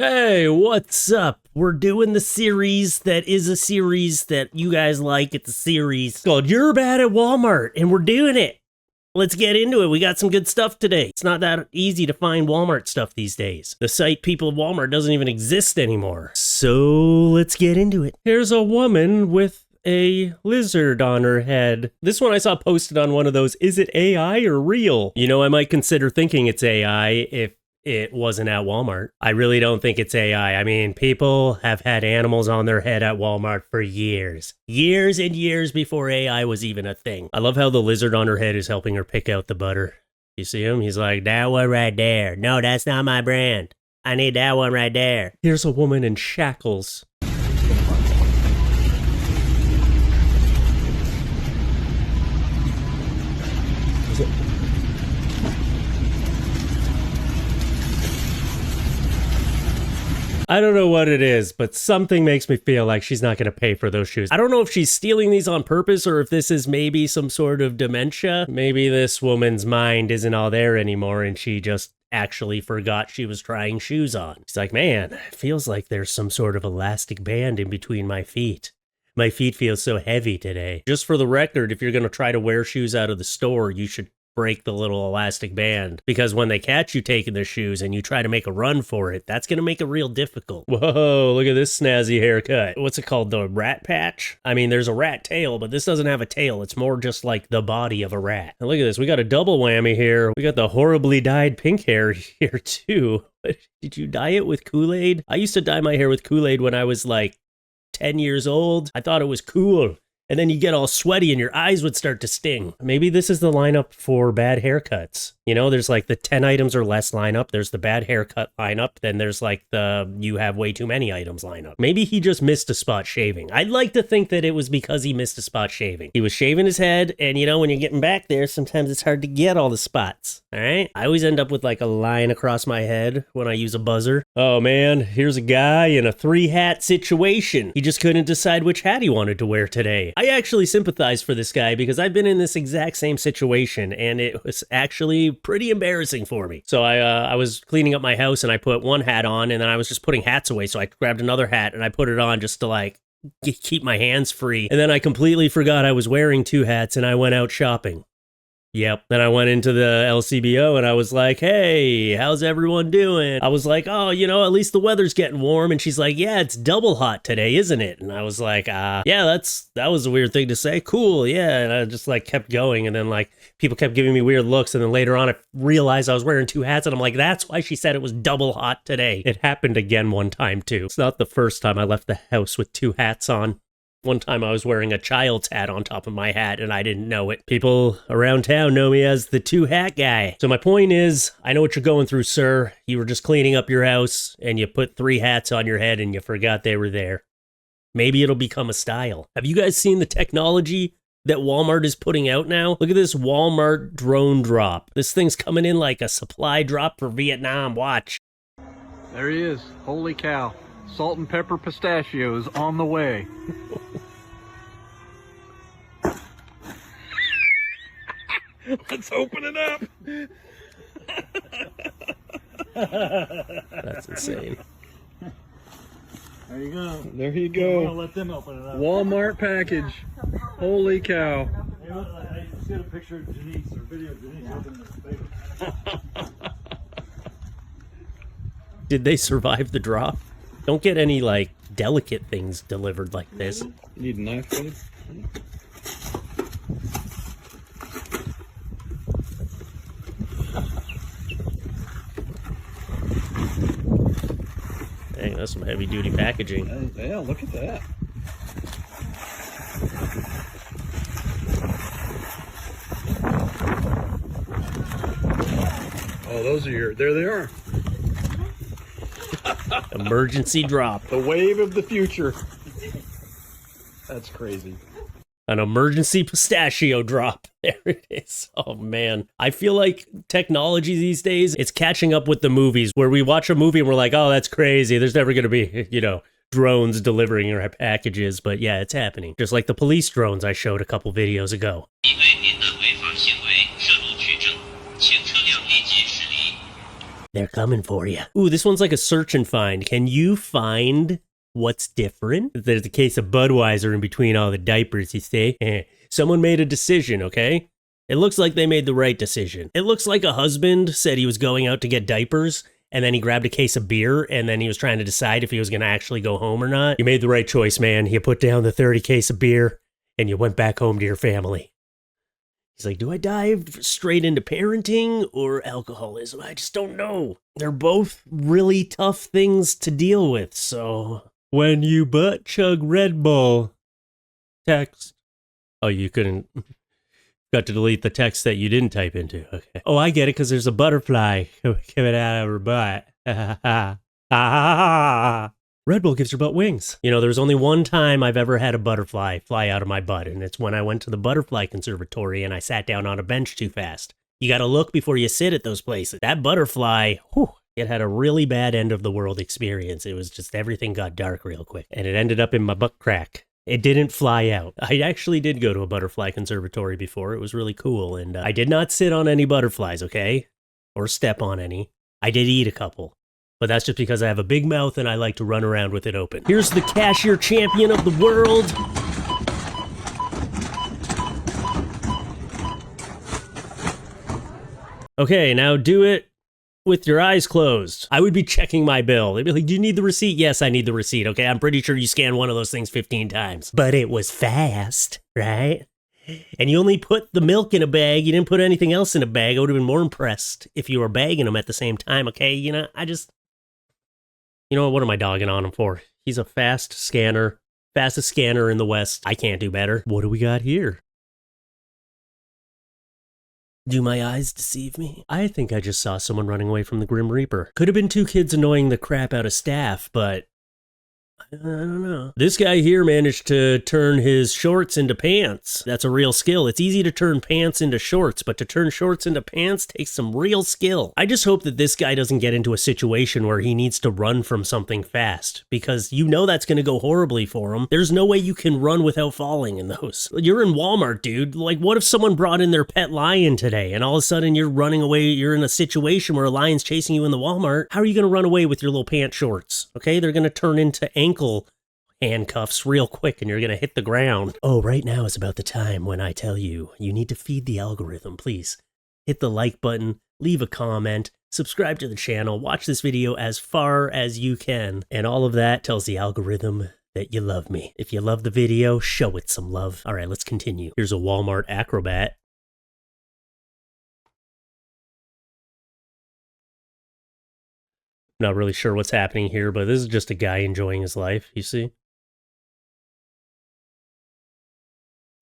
Hey, what's up? We're doing the series that is a series that you guys like. It's a series called You're Bad at Walmart, and we're doing it. Let's get into it. We got some good stuff today. It's not that easy to find Walmart stuff these days. The site People at Walmart doesn't even exist anymore. So let's get into it. Here's a woman with a lizard on her head. This one I saw posted on one of those, is it AI or real? You know, I might consider thinking it's AI if it wasn't at Walmart. I really don't think it's AI. I mean, people have had animals on their head at Walmart for years. Years and years before AI was even a thing. I love how the lizard on her head is helping her pick out the butter. You see him? He's like, that one right there. No, that's not my brand. I need that one right there. Here's a woman in shackles. I don't know what it is, but something makes me feel like she's not going to pay for those shoes. I don't know if she's stealing these on purpose or if this is maybe some sort of dementia. Maybe this woman's mind isn't all there anymore and she just actually forgot she was trying shoes on. She's like, man, it feels like there's some sort of elastic band in between my feet. My feet feel so heavy today. Just for the record, if you're going to try to wear shoes out of the store, you should break the little elastic band, because when they catch you taking their shoes and you try to make a run for it, that's going to make it real difficult. Whoa, look at this snazzy haircut. What's it called? The rat patch? I mean, there's a rat tail, but this doesn't have a tail. It's more just like the body of a rat. And look at this. We got a double whammy here. We got the horribly dyed pink hair here too. Did you dye it with Kool-Aid? I used to dye my hair with Kool-Aid when I was like 10 years old. I thought it was cool. And then you get all sweaty and your eyes would start to sting. Maybe this is the lineup for bad haircuts. You know, there's like the 10 items or less lineup. There's the bad haircut lineup. Then there's like the you have way too many items lineup. Maybe he just missed a spot shaving. I'd like to think that it was because he missed a spot shaving. He was shaving his head, and you know, when you're getting back there, sometimes it's hard to get all the spots. All right? I always end up with like a line across my head when I use a buzzer. Oh man, here's a guy in a 3-hat situation. He just couldn't decide which hat he wanted to wear today. I actually sympathize for this guy because I've been in this exact same situation, and it was actually pretty embarrassing for me. So I was cleaning up my house and I put one hat on, and then I was just putting hats away. So I grabbed another hat and I put it on just to like keep my hands free. And then I completely forgot I was wearing 2 hats and I went out shopping. Yep. Then I went into the LCBO and I was like, hey, how's everyone doing? I was like, oh, you know, at least the weather's getting warm. And she's like, yeah, it's double hot today, isn't it? And I was like, yeah, that was a weird thing to say. Cool. Yeah. And I just like kept going. And then like people kept giving me weird looks. And then later on, I realized I was wearing 2 hats. And I'm like, that's why she said it was double hot today. It happened again one time too. It's not the first time I left the house with 2 hats on. One time I was wearing a child's hat on top of my hat and I didn't know it. People around town know me as the 2-hat guy. So my point is, I know what you're going through, sir. You were just cleaning up your house and you put 3 hats on your head and you forgot they were there. Maybe it'll become a style. Have you guys seen the technology that Walmart is putting out now? Look at this Walmart drone drop. This thing's coming in like a supply drop for Vietnam. Watch. There he is. Holy cow. Salt and pepper pistachios on the way. Let's open it up. That's insane. There you go. There you go. I'm gonna let them open it up. Walmart package. Holy cow. Hey, look, I just got a picture of Denise, or video of Denise opening this paper. Did they survive the drop? Don't get any like delicate things delivered like this. You need a knife, buddy? Dang, that's some heavy duty packaging. Yeah, look at that. Oh, those are your, there they are. Emergency drop. The wave of the future. That's crazy. An emergency pistachio drop. There it is. Oh man. I feel like technology these days, it's catching up with the movies where we watch a movie and we're like, oh, that's crazy. There's never going to be, you know, drones delivering our packages. But yeah, it's happening. Just like the police drones I showed a couple videos ago. They're coming for you. Ooh, this one's like a search and find. Can you find what's different? There's a case of Budweiser in between all the diapers, you see. Someone made a decision, okay? It looks like they made the right decision. It looks like a husband said he was going out to get diapers, and then he grabbed a case of beer, and then he was trying to decide if he was going to actually go home or not. You made the right choice, man. You put down the 30 case of beer, and you went back home to your family. He's like, do I dive straight into parenting or alcoholism? I just don't know. They're both really tough things to deal with, so... When you butt chug Red Bull, text. Oh, you couldn't... Got to delete the text that you didn't type into. Okay. Oh, I get it, because there's a butterfly coming out of her butt. Red Bull gives your butt wings. You know, there's only one time I've ever had a butterfly fly out of my butt, and it's when I went to the butterfly conservatory and I sat down on a bench too fast. You gotta look before you sit at those places. That butterfly, whew, it had a really bad end of the world experience. It was just everything got dark real quick, and it ended up in my butt crack. It didn't fly out. I actually did go to a butterfly conservatory before. It was really cool, and I did not sit on any butterflies, okay? Or step on any. I did eat a couple. But that's just because I have a big mouth and I like to run around with it open. Here's the cashier champion of the world. Okay, now do it with your eyes closed. I would be checking my bill. They'd be like, do you need the receipt? Yes, I need the receipt, okay? I'm pretty sure you scanned one of those things 15 times. But it was fast, right? And you only put the milk in a bag. You didn't put anything else in a bag. I would have been more impressed if you were bagging them at the same time, okay? You know, You know what am I dogging on him for? He's a fast scanner. Fastest scanner in the West. I can't do better. What do we got here? Do my eyes deceive me? I think I just saw someone running away from the Grim Reaper. Could have been two kids annoying the crap out of staff, but... I don't know. This guy here managed to turn his shorts into pants. That's a real skill. It's easy to turn pants into shorts, but to turn shorts into pants takes some real skill. I just hope that this guy doesn't get into a situation where he needs to run from something fast, because you know that's going to go horribly for him. There's no way you can run without falling in those. You're in Walmart, dude. Like, what if someone brought in their pet lion today, and all of a sudden you're running away, you're in a situation where a lion's chasing you in the Walmart? How are you going to run away with your little pant shorts? Okay, they're going to turn into ankle handcuffs real quick and you're gonna hit the ground. Oh, right now is about the time when I tell you, you need to feed the algorithm. Please hit the like button, leave a comment, subscribe to the channel, watch this video as far as you can, and all of that tells the algorithm that you love me. If you love the video, show it some love. All right, let's continue. Here's a Walmart acrobat. Not really sure what's happening here, but this is just a guy enjoying his life, you see?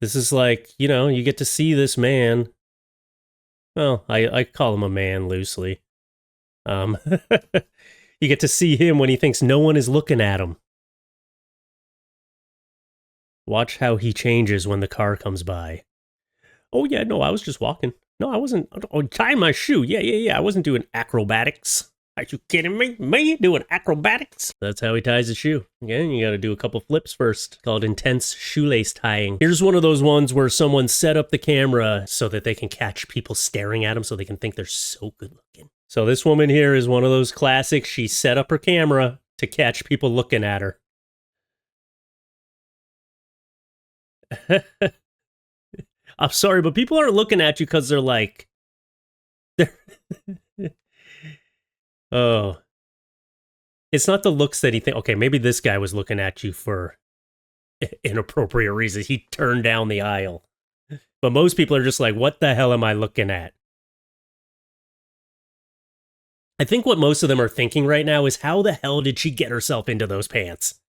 This is like, you know, you get to see this man. Well, I call him a man loosely. You get to see him when he thinks no one is looking at him. Watch how he changes when the car comes by. Oh, yeah, no, I was just walking. No, I wasn't. Oh, tying my shoe. Yeah. I wasn't doing acrobatics. Are you kidding me? Me doing acrobatics? That's how he ties his shoe. Again, you gotta do a couple flips first. Called intense shoelace tying. Here's one of those ones where someone set up the camera so that they can catch people staring at them so they can think they're so good looking. So this woman here is one of those classics. She set up her camera to catch people looking at her. I'm sorry, but people aren't looking at you because they're like... Oh, it's not the looks that he thinks. Okay, maybe this guy was looking at you for inappropriate reasons. He turned down the aisle. But most people are just like, what the hell am I looking at? I think what most of them are thinking right now is, how the hell did she get herself into those pants?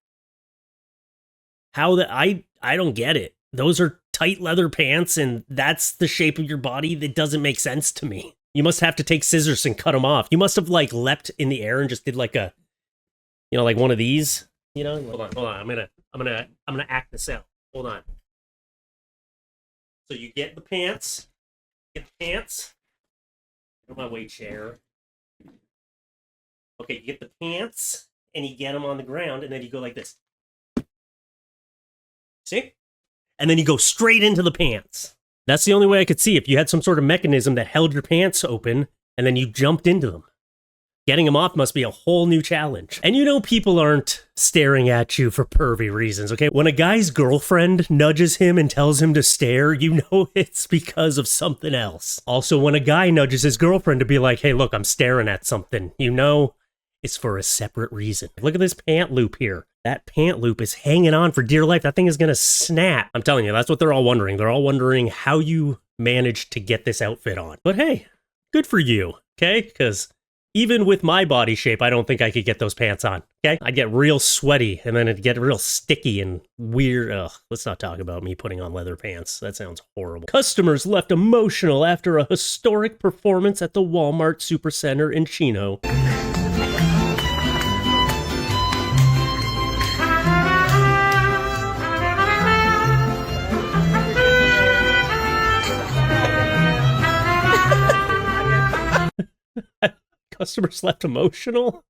I don't get it. Those are tight leather pants, and that's the shape of your body. That doesn't make sense to me. You must have to take scissors and cut them off. You must have like leapt in the air and just did like a, you know, like one of these. You know, hold on. I'm gonna act this out. Hold on. So you get the pants. Get the pants. Get my weight chair. Okay, you get the pants and you get them on the ground, and then you go like this. See? And then you go straight into the pants. That's the only way I could see. If you had some sort of mechanism that held your pants open and then you jumped into them. Getting him off must be a whole new challenge. And you know people aren't staring at you for pervy reasons, okay? When a guy's girlfriend nudges him and tells him to stare, you know it's because of something else. Also, when a guy nudges his girlfriend to be like, hey, look, I'm staring at something, you know it's for a separate reason. Look at this pant loop here. That pant loop is hanging on for dear life. That thing is gonna snap. I'm telling you, that's what they're all wondering. They're all wondering how you managed to get this outfit on. But hey, good for you, okay? Because even with my body shape, I don't think I could get those pants on, okay? I'd get real sweaty, and then it'd get real sticky and weird. Ugh, let's not talk about me putting on leather pants. That sounds horrible. Customers left emotional after a historic performance at the Walmart Supercenter in Chino. Customers left emotional?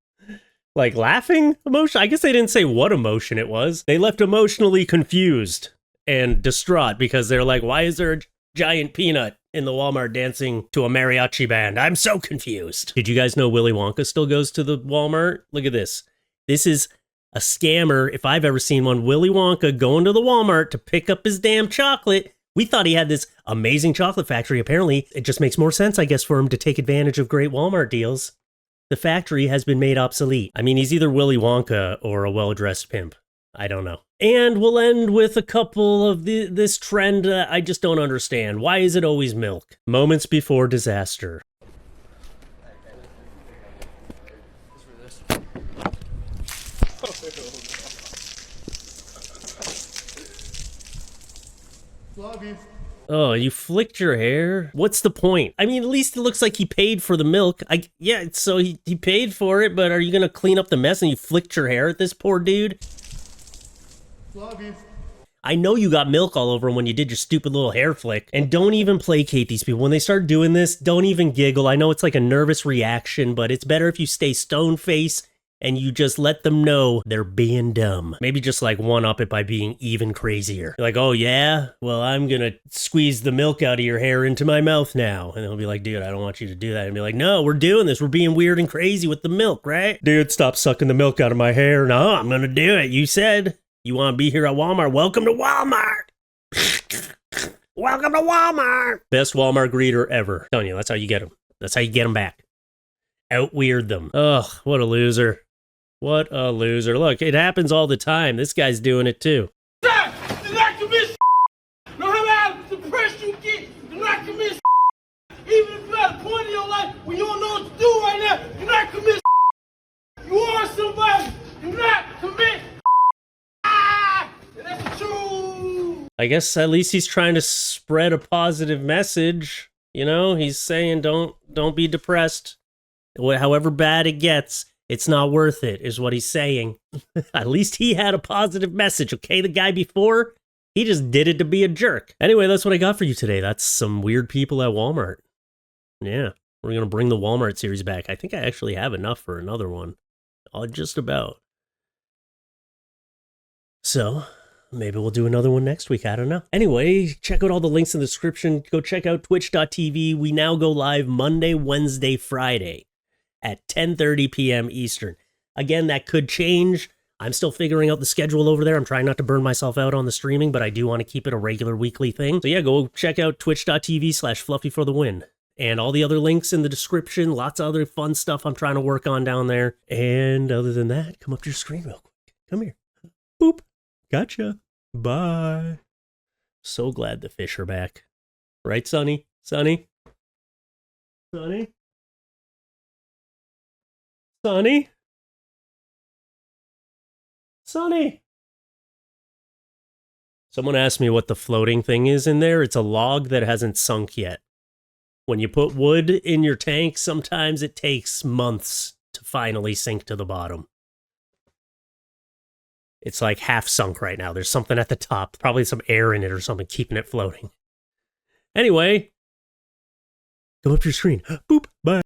Like laughing emotion? I guess they didn't say what emotion it was. They left emotionally confused and distraught because they're like, why is there a giant peanut in the Walmart dancing to a mariachi band? I'm so confused. Did you guys know Willy Wonka still goes to the Walmart? Look at this. This is a scammer, if I've ever seen one. Willy Wonka going to the Walmart to pick up his damn chocolate. We thought he had this amazing chocolate factory. Apparently, it just makes more sense, I guess, for him to take advantage of great Walmart deals. The factory has been made obsolete. I mean, he's either Willy Wonka or a well-dressed pimp. I don't know. And we'll end with a couple of this trend I just don't understand. Why is it always milk? Moments before disaster. Oh, you flicked your hair? What's the point? I mean, at least it looks like he paid for the milk. Yeah, so he paid for it, but are you gonna clean up the mess and you flicked your hair at this poor dude? I know you got milk all over him when you did your stupid little hair flick. And don't even placate these people. When they start doing this, don't even giggle. I know it's like a nervous reaction, but it's better if you stay stone-faced and you just let them know they're being dumb. Maybe just like one-up it by being even crazier. You're like, oh yeah? Well, I'm gonna squeeze the milk out of your hair into my mouth now. And they'll be like, dude, I don't want you to do that. And be like, no, we're doing this. We're being weird and crazy with the milk, right? Dude, stop sucking the milk out of my hair. No, I'm gonna do it. You said you wanna be here at Walmart. Welcome to Walmart. Welcome to Walmart. Best Walmart greeter ever. I'm telling you, that's how you get them. That's how you get them back. Out-weird them. Ugh, what a loser. What a loser. Look, it happens all the time. This guy's doing it too. Do not commit. No matter how depressed you get, do not commit. Even if you're at a point in your life where you don't know what to do right now, do not commit. You are somebody. Do not commit. That's the truth. I guess at least he's trying to spread a positive message. You know, he's saying don't be depressed. However bad it gets, it's not worth it, is what he's saying. At least he had a positive message, okay? The guy before, he just did it to be a jerk. Anyway, that's what I got for you today. That's some weird people at Walmart. Yeah, we're going to bring the Walmart series back. I think I actually have enough for another one. Just about. So, maybe we'll do another one next week. I don't know. Anyway, check out all the links in the description. Go check out twitch.tv. We now go live Monday, Wednesday, Friday at 10:30 p.m. Eastern. Again, that could change. I'm still figuring out the schedule over there. I'm trying not to burn myself out on the streaming, but I do want to keep it a regular weekly thing. So yeah, go check out twitch.tv/Fluffy for the win. And all the other links in the description. Lots of other fun stuff I'm trying to work on down there. And other than that, come up to your screen real quick. Come here. Boop. Gotcha. Bye. So glad the fish are back. Right, Sonny? Sonny? Sonny? Sonny? Sonny? Someone asked me what the floating thing is in there. It's a log that hasn't sunk yet. When you put wood in your tank, sometimes it takes months to finally sink to the bottom. It's like half sunk right now. There's something at the top, probably some air in it or something keeping it floating. Anyway, come up to your screen. Boop. Bye.